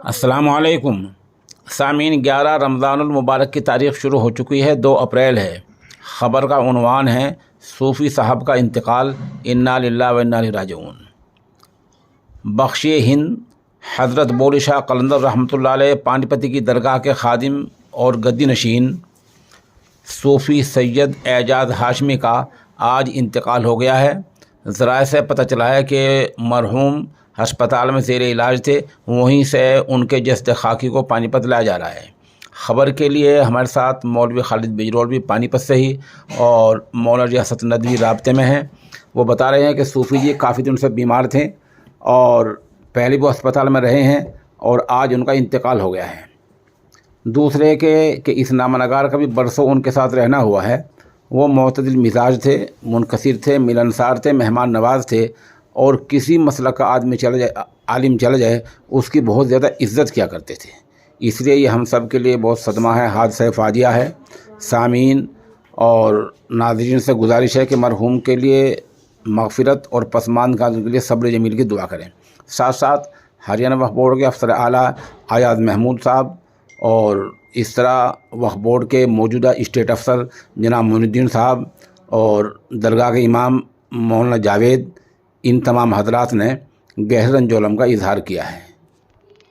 السلام علیکم سامعین، 11 رمضان المبارک کی تاریخ شروع ہو چکی ہے۔ 2 اپریل ہے۔ خبر کا عنوان ہے صوفی صاحب کا انتقال، انا للہ و انا الیہ راجعون۔ بخش ہند حضرت بولی شاہ قلندر رحمۃ اللہ علیہ پانی پتی کی درگاہ کے خادم اور گدی نشین صوفی سید اعجاز ہاشمی کا آج انتقال ہو گیا ہے۔ ذرائع سے پتہ چلا ہے کہ مرحوم ہسپتال میں زیر علاج تھے، وہیں سے ان کے جسد خاکی کو پانی پت لایا جا رہا ہے۔ خبر کے لیے ہمارے ساتھ مولوی خالد بجرول بھی پانی پت سے ہی اور مولانا ریاست ندوی رابطے میں ہیں۔ وہ بتا رہے ہیں کہ صوفی جی کافی دن سے بیمار تھے اور پہلے وہ اسپتال میں رہے ہیں اور آج ان کا انتقال ہو گیا ہے۔ دوسرے کہ اس نامہ نگار کا بھی برسوں ان کے ساتھ رہنا ہوا ہے۔ وہ معتدل مزاج تھے، منکسر تھے، ملنسار تھے، مہمان نواز تھے اور کسی مسلک کا عالم چل جائے اس کی بہت زیادہ عزت کیا کرتے تھے۔ اس لیے یہ ہم سب کے لیے بہت صدمہ ہے، حادثہ فاجعہ ہے۔ سامعین اور ناظرین سے گزارش ہے کہ مرحوم کے لیے مغفرت اور پسماندگی کے لیے صبر جمیل کی دعا کریں۔ ساتھ ساتھ ہریانہ وقف بورڈ کے افسر اعلیٰ ایاز محمود صاحب اور اس طرح وقف بورڈ کے موجودہ اسٹیٹ افسر جناب معین الدین صاحب اور درگاہ کے امام مولانا جاوید، ان تمام حضرات نے گہرے رنج و الم کا اظہار کیا ہے۔